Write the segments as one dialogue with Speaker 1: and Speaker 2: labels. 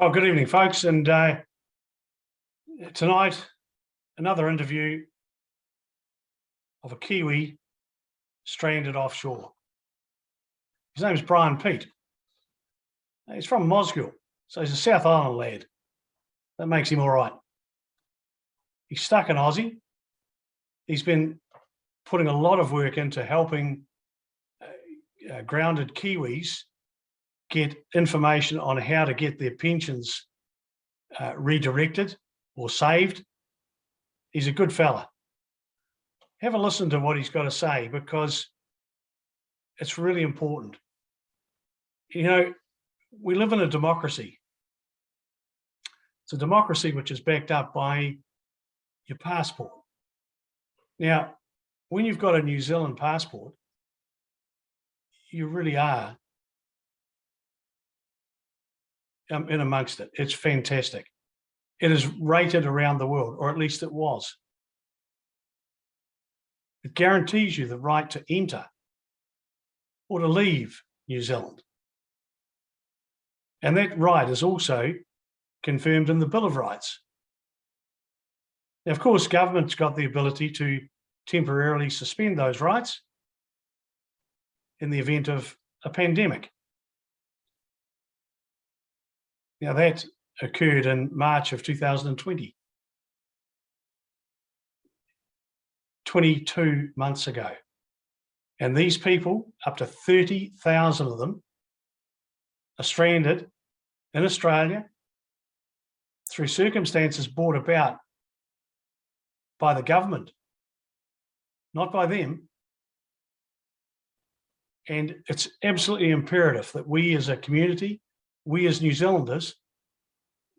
Speaker 1: Oh, good evening, folks. And tonight, another interview of a Kiwi stranded offshore. His name is Brian Peat. He's from Mosgiel, so he's a South Island lad. That makes him all right. He's stuck in Aussie. He's been putting a lot of work into helping grounded Kiwis get information on how to get their pensions redirected or saved. He's a good fella. Have a listen to what he's got to say, because it's really important. You know, we live in a democracy. It's a democracy which is backed up by your passport. Now, when you've got a New Zealand passport, you really are in amongst it. It's fantastic. It is rated around the world, or at least it was. It guarantees you the right to enter or to leave New Zealand. And that right is also confirmed in the Bill of Rights. Now, of course, government's got the ability to temporarily suspend those rights in the event of a pandemic. Now, that occurred in March of 2020, 22 months ago. And these people, up to 30,000 of them, are stranded in Australia through circumstances brought about by the government, not by them. And it's absolutely imperative that we as a community, we as New Zealanders,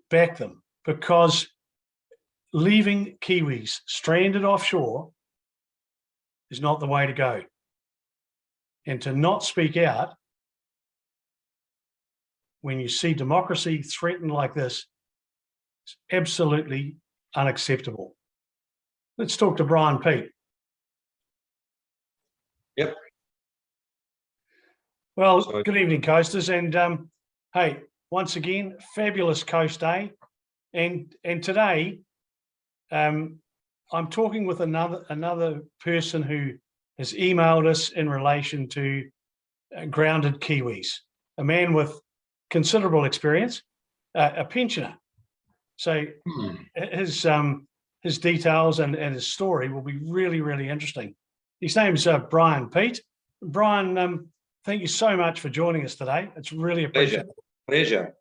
Speaker 1: back them, because leaving Kiwis stranded offshore is not the way to go. And to not speak out when you see democracy threatened like this is absolutely unacceptable. Let's talk to Brian Peat.
Speaker 2: Yep.
Speaker 1: Well, good evening, coasters, and hey, once again, fabulous coast day, and today I'm talking with another person who has emailed us in relation to grounded Kiwis, a man with considerable experience, a pensioner. So his details and his story will be really, really interesting. His name's Brian Peat. Brian, thank you so much for joining us today. It's really appreciated.
Speaker 2: Pleasure.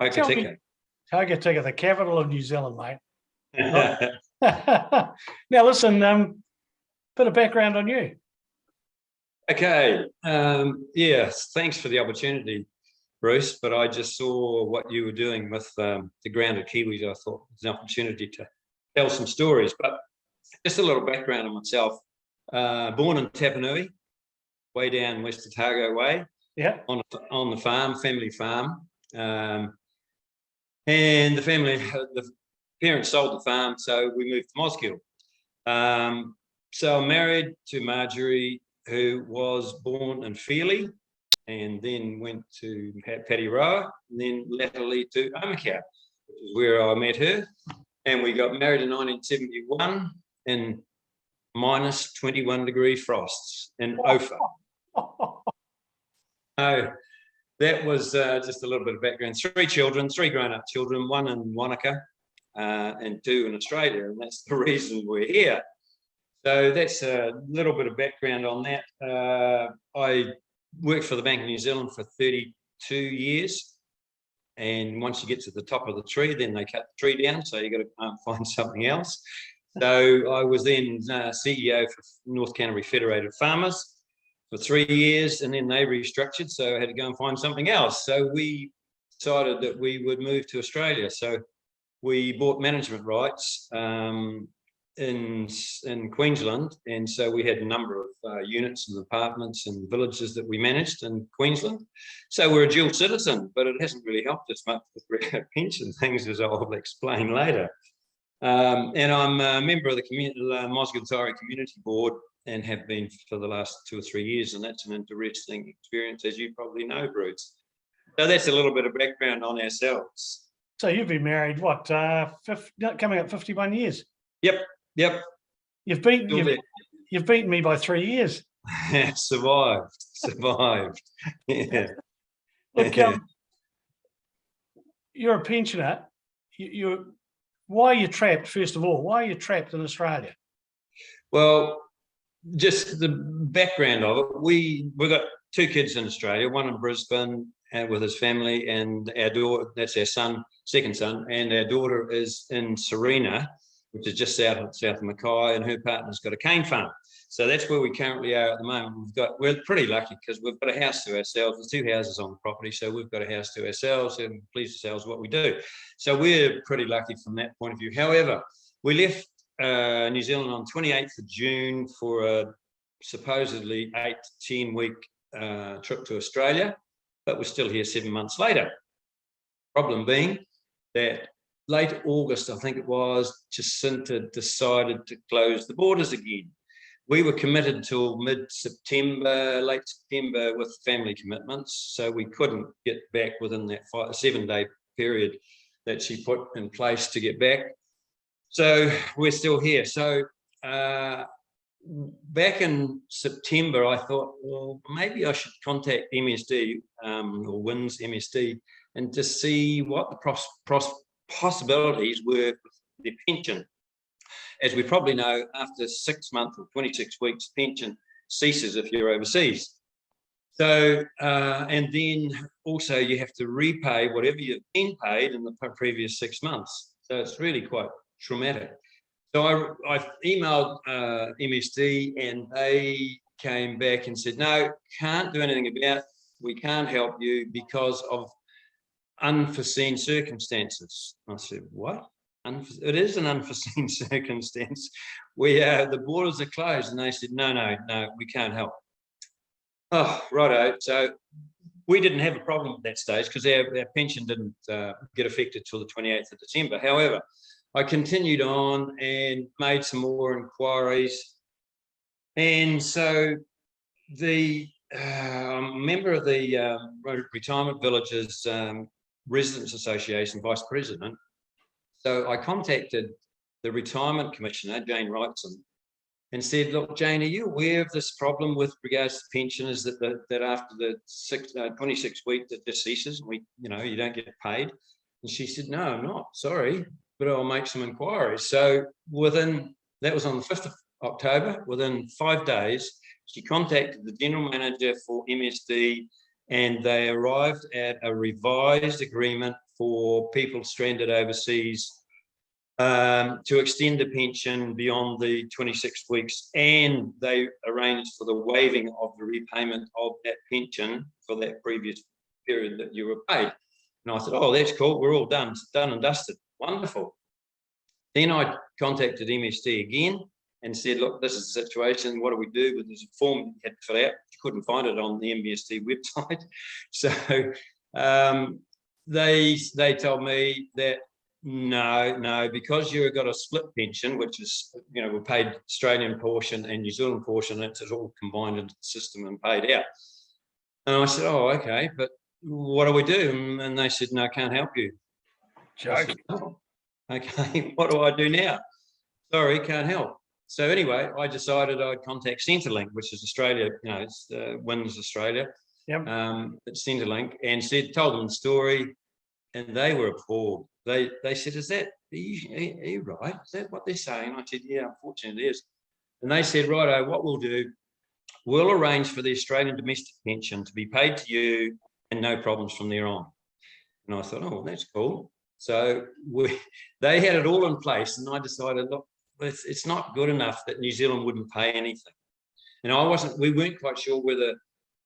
Speaker 1: Hokitika, the capital of New Zealand, mate. Now, listen, bit of background on you.
Speaker 2: Okay. Yes, thanks for the opportunity, Bruce. But I just saw what you were doing with the grounded Kiwis. I thought it was an opportunity to tell some stories. But just a little background on myself. Born in Tapanui, way down West Otago way.
Speaker 1: Yeah.
Speaker 2: On the farm, family farm. And the parents sold the farm, so we moved to Mosgiel. So I'm married to Marjorie, who was born in Feely, and then went to Patiroa, and then latterly to Omakau, which is where I met her. And we got married in 1971 in minus 21 degree frosts in Ophir. So that was just a little bit of background. 3 children, 3 grown-up children, 1 in Wanaka and 2 in Australia, and that's the reason we're here. So that's a little bit of background on that. I worked for the Bank of New Zealand for 32 years, and once you get to the top of the tree, then they cut the tree down, so you got to find something else. So I was then CEO for North Canterbury Federated Farmers for 3 years, and then they restructured, so I had to go and find something else. So we decided that we would move to Australia. So we bought management rights in Queensland, and so we had a number of units and apartments and villages that we managed in Queensland. So we're a dual citizen, but it hasn't really helped us much with pension things, as I'll explain later. And I'm a member of the Mosgiel Taieri Community Board, and have been for the last 2 or 3 years, and that's an interesting experience, as you probably know, Bruce. So that's a little bit of background on ourselves.
Speaker 1: So you've been married, what, coming up 51 years?
Speaker 2: Yep.
Speaker 1: You've beaten me by 3 years.
Speaker 2: Survived. Yeah.
Speaker 1: Look, you're a pensioner. Why are you trapped, first of all? Why are you trapped in Australia?
Speaker 2: Well, just the background of it. We've got 2 kids in Australia, one in Brisbane with his family, and our daughter, that's our son, second son, and our daughter is in Serena, which is just south of Mackay, and her partner's got a cane farm. So that's where we currently are at the moment. We're pretty lucky because we've got a house to ourselves. There's 2 houses on the property, so we've got a house to ourselves, and pleased ourselves what we do. So we're pretty lucky from that point of view. However, we left New Zealand on 28th of June for a supposedly 8 to 10 week trip to Australia, but we're still here 7 months later. Problem being that late August, I think it was, Jacinta decided to close the borders again. We were committed until mid-September, late September, with family commitments, so we couldn't get back within that 7-day period that she put in place to get back. So we're still here. So back in September, I thought, well, maybe I should contact MSD or WINS MSD and just see what the possibilities were with the pension. As we probably know, after 6 months or 26 weeks, pension ceases if you're overseas. So, and then also you have to repay whatever you've been paid in the previous 6 months. So it's really quite traumatic. So I emailed MSD, and they came back and said, no, can't do anything about it. We can't help you because of unforeseen circumstances. I said, what? It is an unforeseen circumstance. The borders are closed. And they said, no, we can't help. Oh, righto. So we didn't have a problem at that stage because our pension didn't get affected till the 28th of December. However, I continued on and made some more inquiries. And so I'm a member of the Retirement Villages Residents Association, Vice President. So I contacted the Retirement Commissioner, Jane Wrightson, and said, look, Jane, are you aware of this problem with regards to pensioners that after the 26 weeks that just ceases, you don't get paid? And she said, no, I'm not, sorry, but I'll make some inquiries. So that was on the 5th of October, within 5 days, she contacted the general manager for MSD, and they arrived at a revised agreement for people stranded overseas to extend the pension beyond the 26 weeks, and they arranged for the waiving of the repayment of that pension for that previous period that you were paid. And I said, oh, that's cool, we're all done. It's done and dusted. Wonderful. Then I contacted MSD again and said, look, this is the situation. What do we do? With this form you had to fill out. You couldn't find it on the MSD website. So they told me that no, because you've got a split pension, which is, we're paid Australian portion and New Zealand portion, it's all combined into the system and paid out. And I said, oh, okay, but what do we do? And they said, no, can't help you. Said, oh, okay, what do I do now? Sorry, can't help. So anyway, I decided I'd contact Centrelink, which is Australia, it's WINS Australia.
Speaker 1: Yep.
Speaker 2: It's Centrelink, and told them the story, and they were appalled. They said, are you right? Is that what they're saying? I said, yeah, unfortunately it is. And they said, righto, what we'll do, we'll arrange for the Australian domestic pension to be paid to you and no problems from there on. And I thought, oh, that's cool. So they had it all in place, and I decided, look, it's not good enough that New Zealand wouldn't pay anything. And we weren't quite sure whether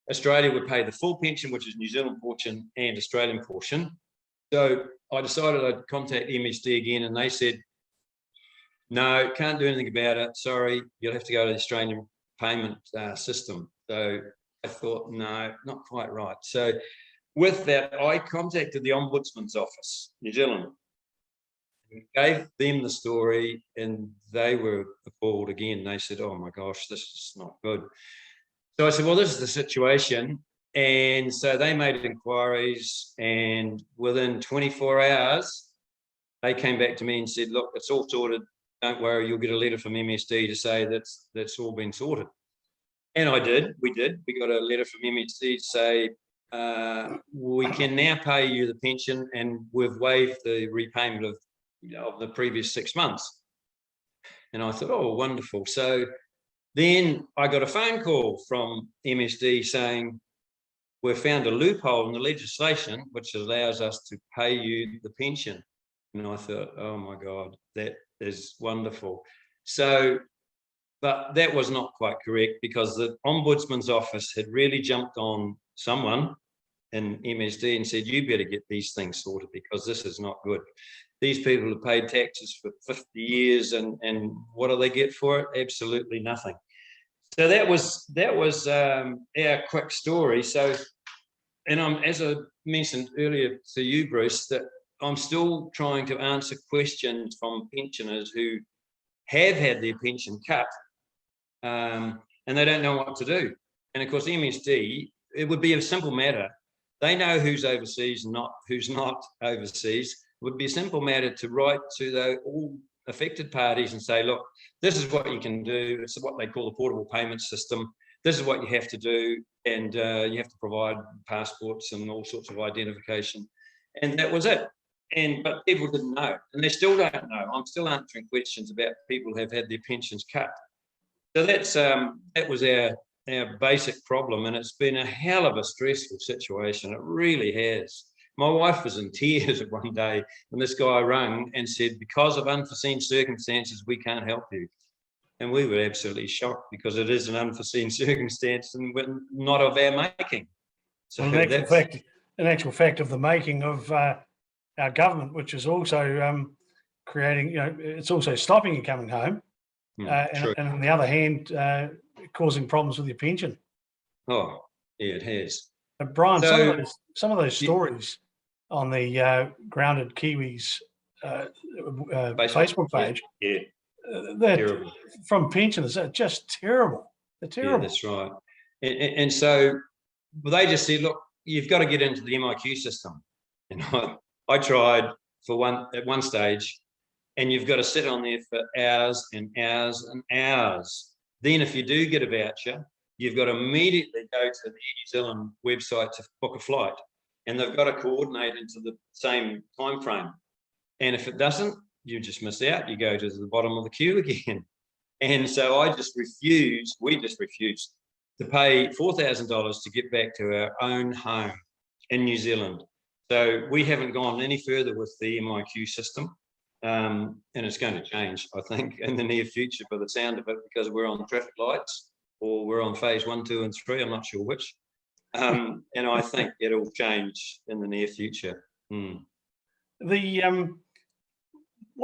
Speaker 2: Australia would pay the full pension, which is New Zealand portion and Australian portion. So I decided I'd contact MSD again, and they said, no, can't do anything about it. Sorry, you'll have to go to the Australian payment system. So I thought, no, not quite right. So with that, I contacted the Ombudsman's Office, New Zealand, gave them the story, and they were appalled again. They said, oh my gosh, this is not good. So I said, well, this is the situation. And so they made inquiries, and within 24 hours, they came back to me and said, look, it's all sorted. Don't worry, you'll get a letter from MSD to say that's all been sorted. And we did. We got a letter from MSD to say, we can now pay you the pension, and we've waived the repayment of the previous 6 months. And I thought, oh, wonderful. So then I got a phone call from MSD saying, we've found a loophole in the legislation which allows us to pay you the pension. And I thought, oh my God, that is wonderful. So, but that was not quite correct, because the Ombudsman's office had really jumped on someone in MSD and said, you better get these things sorted, because this is not good. These people have paid taxes for 50 years, and what do they get for it? Absolutely nothing. So that was our quick story. So, and as I mentioned earlier to you, Bruce, that I'm still trying to answer questions from pensioners who have had their pension cut, and they don't know what to do. And of course, MSD, it would be a simple matter. They know who's overseas and who's not overseas. It would be a simple matter to write to all affected parties and say, look, this is what you can do. It's what they call the portable payment system. This is what you have to do, and you have to provide passports and all sorts of identification. And that was it. But people didn't know, and they still don't know. I'm still answering questions about people who have had their pensions cut. So that was our basic problem, and it's been a hell of a stressful situation. It really has. My wife was in tears one day when this guy rang and said, because of unforeseen circumstances, we can't help you. And we were absolutely shocked, because it is an unforeseen circumstance and not of our making. So
Speaker 1: well, an actual fact of the making of our government, which is also creating, it's also stopping you coming home, and on the other hand, causing problems with your pension.
Speaker 2: Oh, yeah, it has.
Speaker 1: Brian, so, some of those stories on the Grounded Kiwis Facebook page,
Speaker 2: terrible.
Speaker 1: From pensioners, are just terrible. They're terrible.
Speaker 2: Yeah, that's right. And so they just said, look, you've got to get into the MIQ system. And I tried at one stage, and you've got to sit on there for hours and hours and hours. Then if you do get a voucher, you've got to immediately go to the New Zealand website to book a flight, and they've got to coordinate into the same time frame. And if it doesn't, you just miss out. You go to the bottom of the queue again. And so we just refused to pay $4,000 to get back to our own home in New Zealand. So we haven't gone any further with the MIQ system. And it's going to change, I think, in the near future by the sound of it, because we're on traffic lights, or we're on phase 1, 2, and 3. I'm not sure which. And I think it'll change in the near future.
Speaker 1: What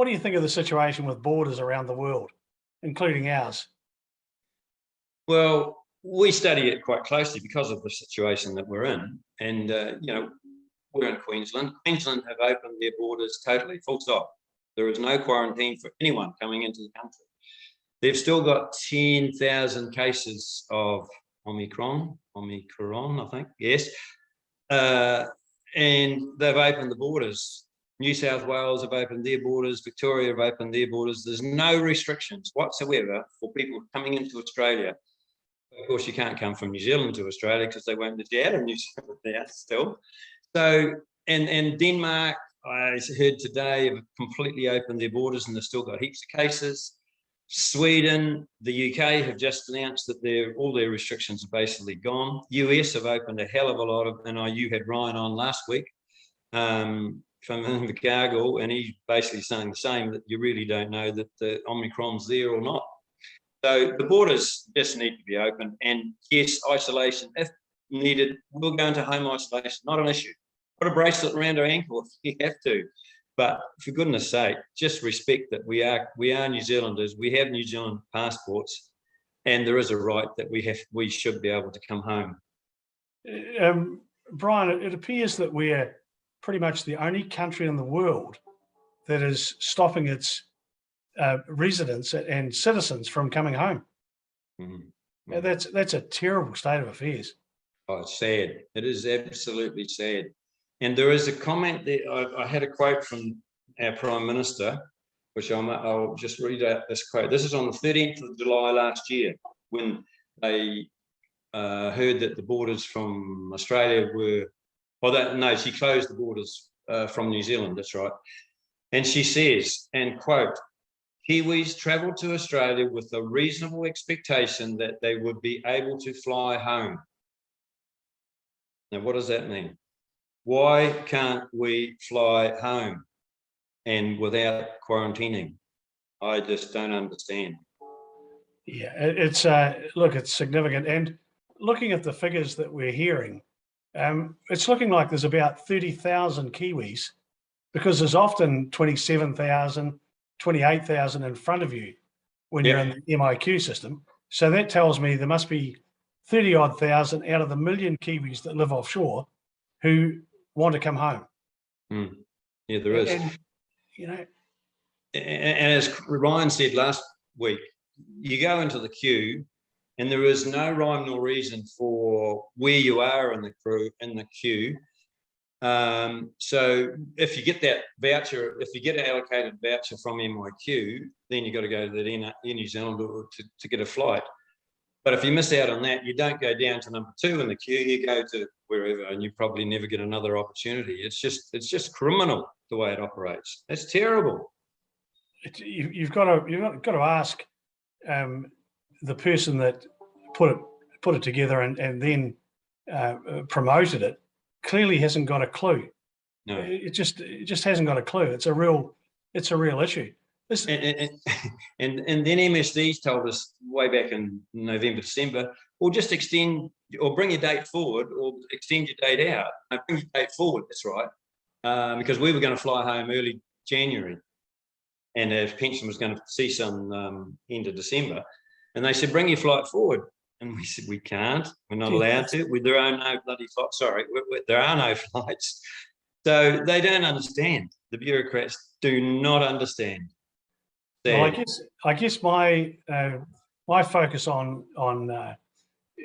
Speaker 1: do you think of the situation with borders around the world, including ours?
Speaker 2: Well, we study it quite closely because of the situation that we're in. And, we're in Queensland. Queensland have opened their borders totally, full stop. There is no quarantine for anyone coming into the country. They've still got 10,000 cases of Omicron, I think, yes. And they've opened the borders. New South Wales have opened their borders. Victoria have opened their borders. There's no restrictions whatsoever for people coming into Australia. Of course, you can't come from New Zealand to Australia because they won't let you out of New Zealand now still. So, and Denmark, I heard today, have completely opened their borders, and they've still got heaps of cases. Sweden, the UK have just announced that all their restrictions are basically gone. US have opened a hell of a lot of, and you had Ryan on last week from Invercargill, and he's basically saying the same, that you really don't know that the Omicron's there or not. So the borders just need to be open, and yes, isolation if needed. We'll go into home isolation, not an issue. Put a bracelet around our ankle if you have to, but for goodness sake, just respect that we are New Zealanders. We have New Zealand passports, and there is a right that we should be able to come home.
Speaker 1: Brian, it appears that we're pretty much the only country in the world that is stopping its residents and citizens from coming home.
Speaker 2: Mm-hmm.
Speaker 1: That's a terrible state of affairs.
Speaker 2: Oh, it's sad. It is absolutely sad. And there is a comment there. I had a quote from our Prime Minister, which I'll just read out this quote. This is on the 13th of July last year, when they heard that the borders from Australia were, no, she closed the borders from New Zealand, that's right. And she says, and quote, Kiwis travelled to Australia with a reasonable expectation that they would be able to fly home. Now, what does that mean? Why can't we fly home and without quarantining? I just don't understand.
Speaker 1: Yeah, it's look, it's significant. And looking at the figures that we're hearing, it's looking like there's about 30,000 Kiwis, because there's often 27,000, 28,000 in front of you when you're in the MIQ system. So that tells me there must be 30 odd thousand out of the million Kiwis that live offshore who want to come home.
Speaker 2: Yeah, there is.
Speaker 1: And, you know,
Speaker 2: and as Ryan said last week, you go into the queue and there is no rhyme nor reason for where you are in the queue. So if you get that voucher, if you get an allocated voucher from MIQ, then you've got to go to the Air New Zealand to get a flight. But if you miss out on that, you don't go down to number 2 in the queue, you go to wherever, and you probably never get another opportunity. It's just criminal the way it operates. It's terrible.
Speaker 1: You've got to ask the person that put it together and then promoted it. Clearly hasn't got a clue.
Speaker 2: No,
Speaker 1: it just hasn't got a clue. It's a real issue.
Speaker 2: And then MSD's told us way back in November, December, or just extend or bring your date forward or extend your date out. No, bring your date forward, that's right. Because we were going to fly home early January and our pension was going to cease on end of December. And they said, bring your flight forward. And we said, we can't, we're not allowed to. There are no bloody flights, sorry, there are no flights. So they don't understand. The bureaucrats do not understand.
Speaker 1: Well, I guess my focus on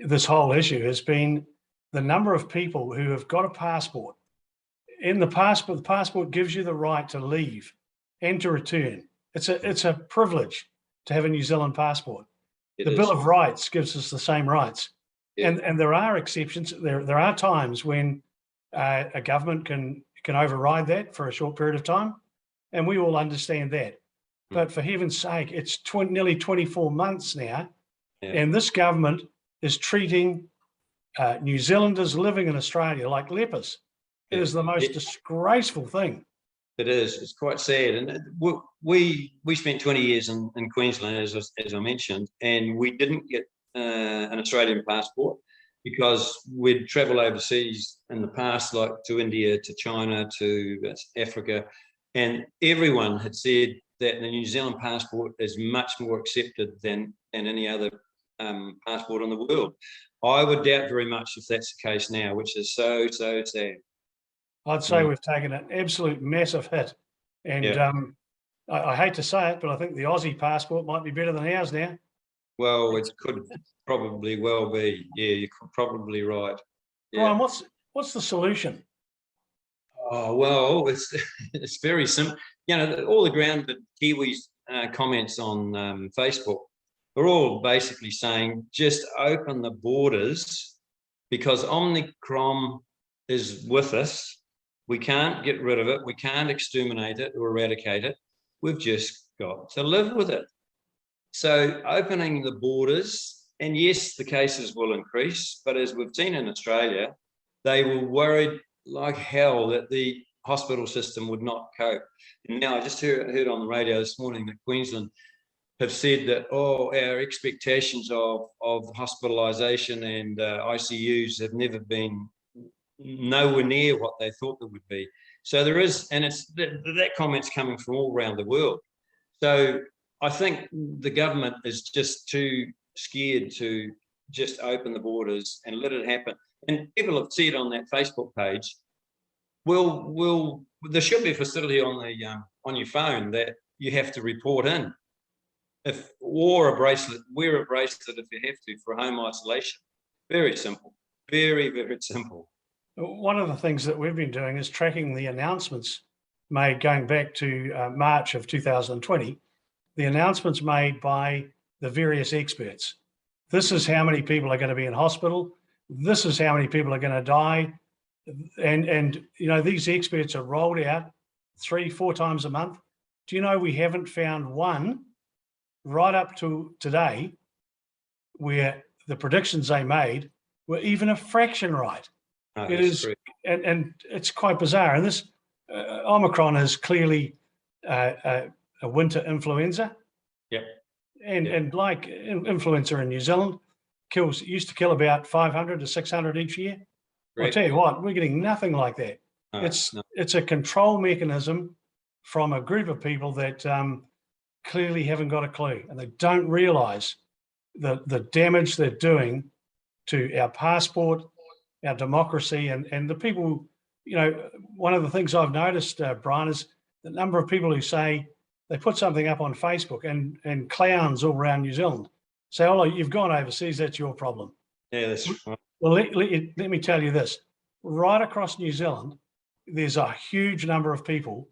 Speaker 1: this whole issue has been the number of people who have got a passport. In the passport gives you the right to leave and to return. It's a privilege to have a New Zealand passport. The Bill of Rights gives us the same rights, and there are exceptions. There are times when a government can override that for a short period of time, and we all understand that. But for heaven's sake, it's nearly 24 months now, and this government is treating New Zealanders living in Australia like lepers. It is the most disgraceful thing.
Speaker 2: It is. It's quite sad. And we spent 20 years in Queensland, as I mentioned, and we didn't get an Australian passport because we'd travel overseas in the past, like to India, to China, to Africa, and everyone had said that the New Zealand passport is much more accepted than any other passport in the world. I would doubt very much if that's the case now, which is so sad.
Speaker 1: I'd say we've taken an absolute massive hit. And I hate to say it, but I think the Aussie passport might be better than ours now.
Speaker 2: Well, it could probably well be. Yeah, you're probably right.
Speaker 1: Brian, what's the solution?
Speaker 2: Oh, well, it's very simple. You know, all the Grounded Kiwis comments on Facebook are all basically saying just open the borders because Omicron is with us. We can't get rid of it. We can't exterminate it or eradicate it. We've just got to live with it. So opening the borders, and yes, the cases will increase, but as we've seen in Australia, they were worried like hell that the hospital system would not cope. And now I just heard on the radio this morning that Queensland have said that, our expectations of hospitalisation and ICUs have never been nowhere near what they thought they would be. So there is, and it's that comment's coming from all around the world. So I think the government is just too scared to just open the borders and let it happen. And people have said on that Facebook page, there should be a facility on your phone that you have to report in. Wear a bracelet if you have to for home isolation. Very simple. Very, very simple.
Speaker 1: One of the things that we've been doing is tracking the announcements made going back to March of 2020, the announcements made by the various experts. This is how many people are going to be in hospital. This is how many people are going to die. And you know, these experts are rolled out 3-4 times a month. Do you know we haven't found one right up to today where the predictions they made were even a fraction right? It is, and it's quite bizarre. And this Omicron is clearly a winter influenza.
Speaker 2: Yep.
Speaker 1: And like influenza in New Zealand used to kill about 500 to 600 each year. I'll tell you what, we're getting nothing like that. It's a control mechanism from a group of people that clearly haven't got a clue, and they don't realise the damage they're doing to our passport, our democracy, and the people. You know, one of the things I've noticed, Brian, is the number of people who say they put something up on Facebook and clowns all around New Zealand say, "Oh, you've gone overseas, that's your problem."
Speaker 2: Yeah, that's right.
Speaker 1: Well, let me tell you this. Right across New Zealand, there's a huge number of people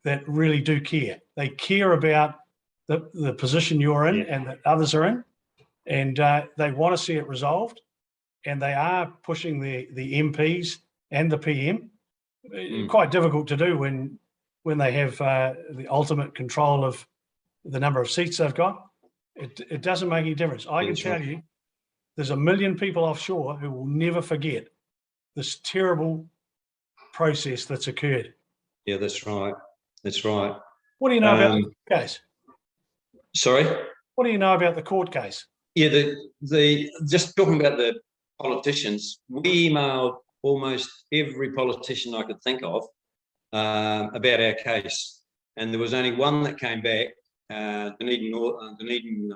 Speaker 1: that really do care. They care about the position you're in and that others are in, and they want to see it resolved, and they are pushing the MPs and the PM. Quite difficult to do when they have the ultimate control of the number of seats they've got. It doesn't make any difference. I can tell you, there's 1 million people offshore who will never forget this terrible process that's occurred.
Speaker 2: Yeah, that's right. That's right.
Speaker 1: What do you know about the court case?
Speaker 2: Sorry?
Speaker 1: What do you know about the court case?
Speaker 2: Yeah, the just talking about the politicians, we emailed almost every politician I could think of about our case, and there was only one that came back, Dunedin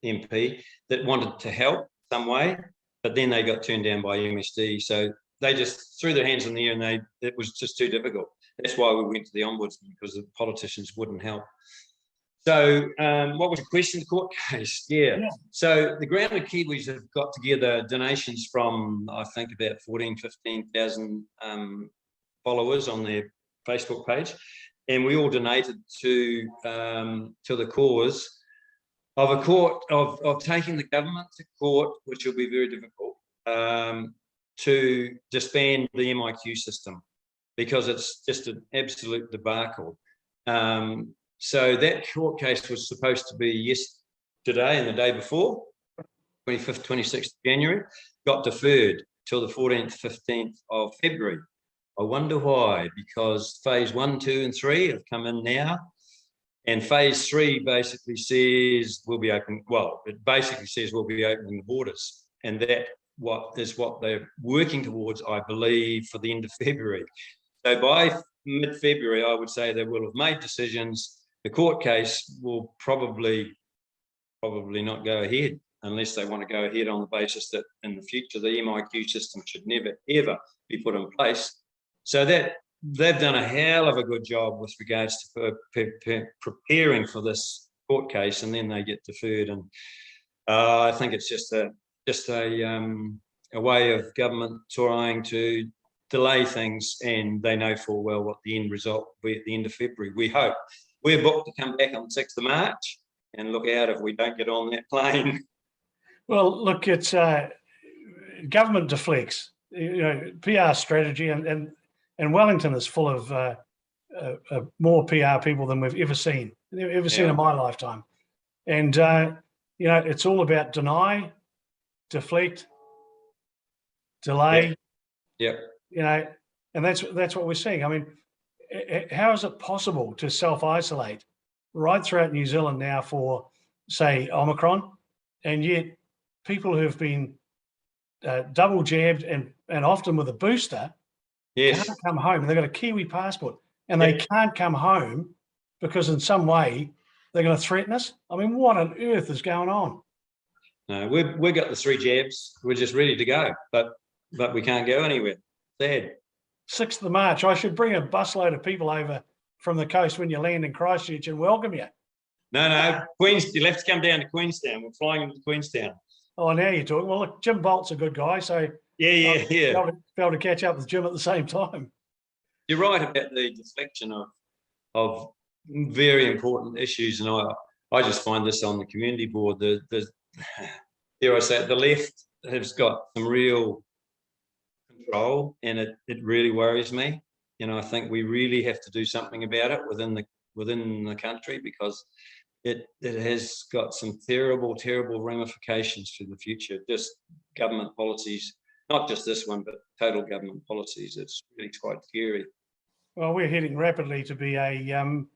Speaker 2: MP, that wanted to help some way, but then they got turned down by MSD. So they just threw their hands in the air, and it was just too difficult. That's why we went to the Ombudsman, because the politicians wouldn't help. So what was the question? The court case? Yeah. So the Grounded Kiwis have got together donations from, I think, about 15,000 followers on their Facebook page. And we all donated to the cause of a court, of taking the government to court, which will be very difficult, to disband the MIQ system, because it's just an absolute debacle. So that court case was supposed to be yesterday and the day before, 25th, 26th January, got deferred till the 14th, 15th of February. I wonder why, because phase 1, 2, and 3 have come in now, and phase 3 basically says we'll be open. Well, it basically says we'll be opening the borders, and that what they're working towards, I believe, for the end of February. So by mid-February, I would say they will have made decisions. The court case will probably not go ahead, unless they want to go ahead on the basis that in the future the MIQ system should never ever be put in place. So that they've done a hell of a good job with regards to preparing for this court case, and then they get deferred. And I think it's just a way of government trying to delay things, and they know full well what the end result will be at the end of February. We hope. We're booked to come back on the 6th of March, and look out if we don't get on that plane.
Speaker 1: Well, look, it's government deflects. You know, PR strategy, and Wellington is full of more PR people than we've ever seen in my lifetime. And you know, it's all about deny, deflect, delay.
Speaker 2: Yeah.
Speaker 1: You know, and that's what we're seeing. I mean, how is it possible to self-isolate right throughout New Zealand now for, say, Omicron, and yet people who have been double jabbed and often with a booster can't come home? They've got a Kiwi passport, and they can't come home because in some way they're going to threaten us. I mean, what on earth is going on?
Speaker 2: No, we've got the 3 jabs. We're just ready to go, but we can't go anywhere. Sad. 6th
Speaker 1: of March. I should bring a busload of people over from the coast when you land in Christchurch and welcome you.
Speaker 2: No, You'll have to come down to Queenstown. We're flying into Queenstown.
Speaker 1: Oh, now you're talking. Well, look, Jim Bolt's a good guy, so
Speaker 2: Yeah.
Speaker 1: be able to catch up with Jim at the same time.
Speaker 2: You're right about the deflection of very important issues, and I just find this on the community board. Dare I say it, the left has got some real control, and it really worries me. I think we really have to do something about it within the country, because it has got some terrible ramifications for the future. Just government policies, not just this one, but total government policies. It's really quite scary.
Speaker 1: Well, we're heading rapidly to be a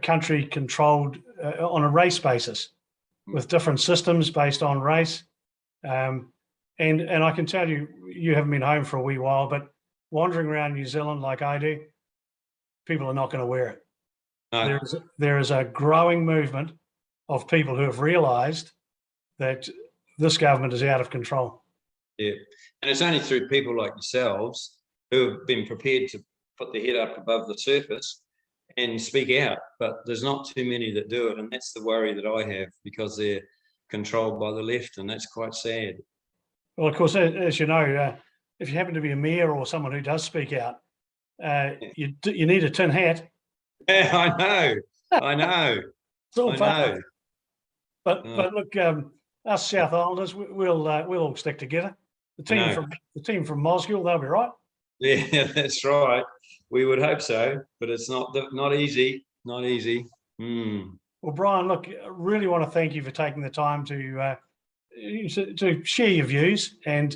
Speaker 1: country controlled on a race basis, with different systems based on race. And I can tell you, you haven't been home for a wee while, but wandering around New Zealand like I do, people are not going to wear it. No. There is a growing movement of people who have realised that this government is out of control.
Speaker 2: Yeah, and it's only through people like yourselves who have been prepared to put their head up above the surface and speak out, but there's not too many that do it, and that's the worry that I have, because they're controlled by the left, and that's quite sad.
Speaker 1: Well, of course, as you know, if you happen to be a mayor or someone who does speak out, you need a tin hat.
Speaker 2: Yeah, I know.
Speaker 1: It's all part. But look, us South Islanders, we'll all stick together. The team from Mosgiel, they'll be right.
Speaker 2: Yeah, that's right. We would hope so, but it's not easy. Not easy.
Speaker 1: Well, Brian, look, I really want to thank you for taking the time to share your views, and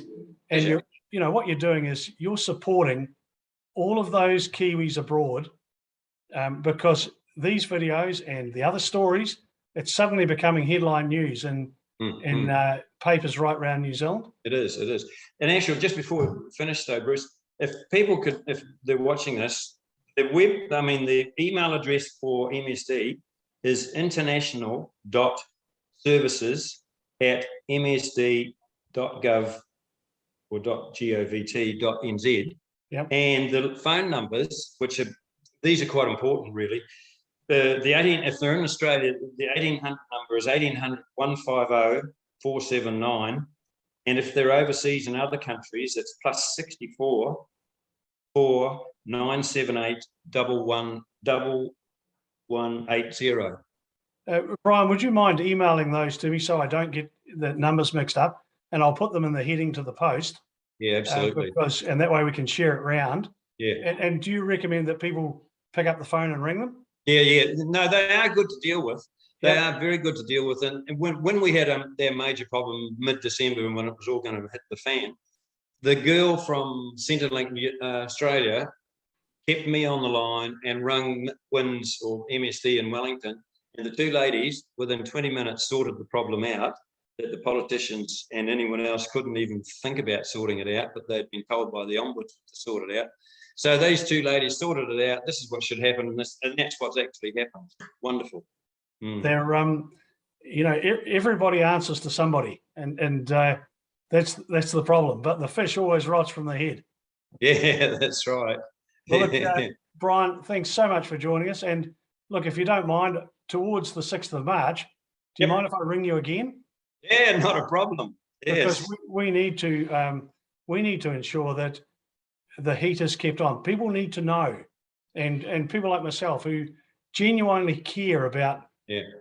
Speaker 1: what you're doing is you're supporting all of those Kiwis abroad, because these videos and the other stories, it's suddenly becoming headline news in papers right around New Zealand. It is.
Speaker 2: And actually, just before we finish though, Bruce, if people could, if they're watching this, the email address for MSD is international.services@msd.gov or .govt.nz.
Speaker 1: Yep.
Speaker 2: And the phone numbers, these are quite important, really. If they're in Australia, the 1800 number is 1800 150 479. And if they're overseas in other countries, it's +64 4 978 1180.
Speaker 1: Brian, would you mind emailing those to me so I don't get the numbers mixed up, and I'll put them in the heading to the post.
Speaker 2: Yeah, absolutely.
Speaker 1: And that way we can share it around.
Speaker 2: Yeah.
Speaker 1: And do you recommend that people pick up the phone and ring them?
Speaker 2: Yeah. No, they are good to deal with. They are very good to deal with. And when we had their major problem mid-December, and when it was all going to hit the fan, the girl from Centrelink Australia kept me on the line and rung WINS or MSD in Wellington. And the two ladies, within 20 minutes, sorted the problem out that the politicians and anyone else couldn't even think about sorting it out, but they'd been told by the ombudsman to sort it out. So these two ladies sorted it out. This is what should happen, and that's what's actually happened. Wonderful.
Speaker 1: They're, everybody answers to somebody, and that's the problem. But the fish always rots from the head.
Speaker 2: Yeah, that's right.
Speaker 1: Well, look, Brian, thanks so much for joining us. And look, if you don't mind, towards the 6th of March, do you mind if I ring you again?
Speaker 2: Yeah, not a problem. Yes.
Speaker 1: Because we need to ensure that the heat is kept on. People need to know, and people like myself who genuinely care about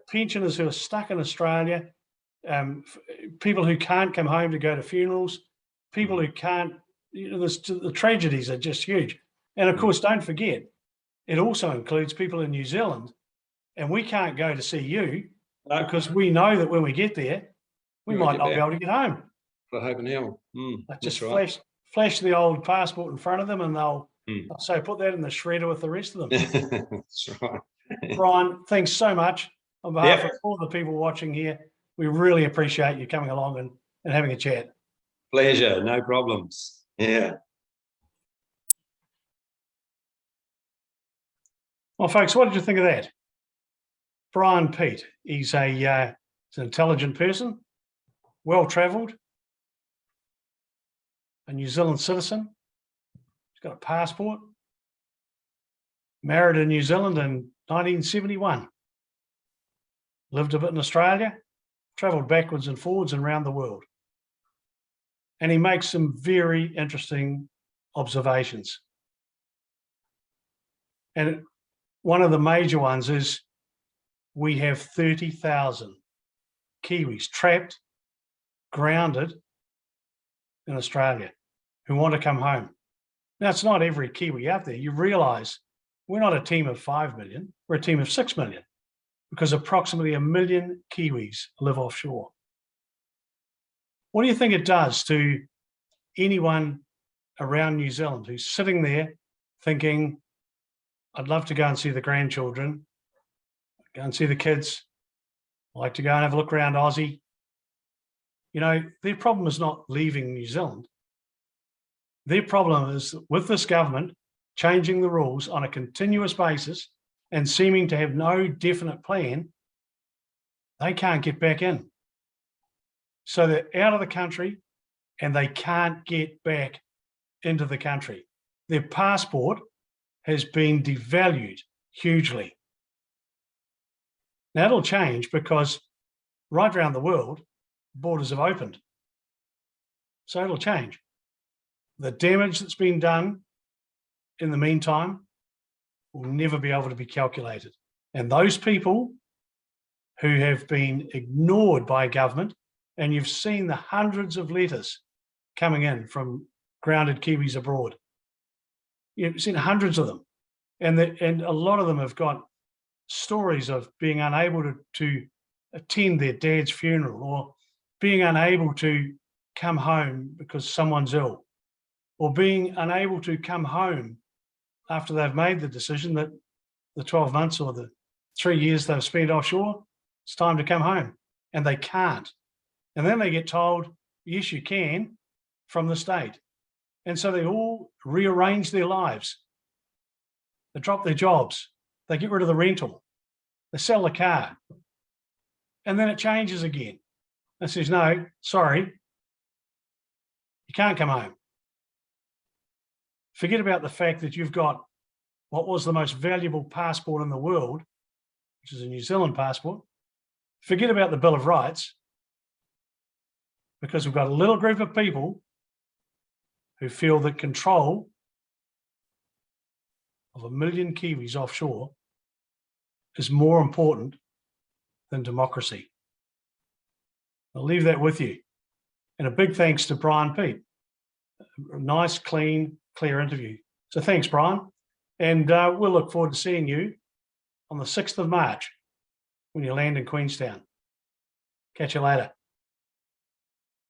Speaker 1: pensioners who are stuck in Australia, people who can't come home to go to funerals, people who can't. The tragedies are just huge. And of course, don't forget, it also includes people in New Zealand, and we can't go to see you because we know that when we get there, we might not be able to get home.
Speaker 2: For hope and hell.
Speaker 1: Just flash the old passport in front of them, and they'll say, put that in the shredder with the rest of them.
Speaker 2: That's right.
Speaker 1: Brian, thanks so much. On behalf of all the people watching here, we really appreciate you coming along and having a chat.
Speaker 2: Pleasure, no problems. Yeah.
Speaker 1: Well, folks, what did you think of that? Brian Peat, he's an intelligent person, well-travelled, a New Zealand citizen. He's got a passport, married in New Zealand in 1971, lived a bit in Australia, travelled backwards and forwards and around the world. And he makes some very interesting observations. And one of the major ones is we have 30,000 Kiwis trapped, grounded in Australia who want to come home. Now, it's not every Kiwi out there. You realise we're not a team of 5 million, we're a team of 6 million, because approximately 1 million Kiwis live offshore. What do you think it does to anyone around New Zealand who's sitting there thinking, I'd love to go and see the grandchildren, go and see the kids, I'd like to go and have a look around Aussie. You know, their problem is not leaving New Zealand. Their problem is with this government changing the rules on a continuous basis and seeming to have no definite plan, they can't get back in. So they're out of the country and they can't get back into the country. Their passport has been devalued hugely. Now it'll change because right around the world, borders have opened. So it'll change. The damage that's been done in the meantime will never be able to be calculated. And those people who have been ignored by government, and you've seen the hundreds of letters coming in from grounded Kiwis abroad. You've seen hundreds of them. And a lot of them have got stories of being unable to attend their dad's funeral, or being unable to come home because someone's ill, or being unable to come home after they've made the decision that the 12 months or the 3 years they've spent offshore, it's time to come home, and they can't. And then they get told, yes, you can, from the state. And so they all rearrange their lives. They drop their jobs. They get rid of the rental. They sell the car. And then it changes again. It says, no, sorry, you can't come home. Forget about the fact that you've got what was the most valuable passport in the world, which is a New Zealand passport. Forget about the Bill of Rights, because we've got a little group of people who feel that control of 1 million Kiwis offshore is more important than democracy. I'll leave that with you. And a big thanks to Brian Peat. A nice, clean, clear interview. So thanks, Brian. And we'll look forward to seeing you on the 6th of March when you land in Queenstown. Catch you later.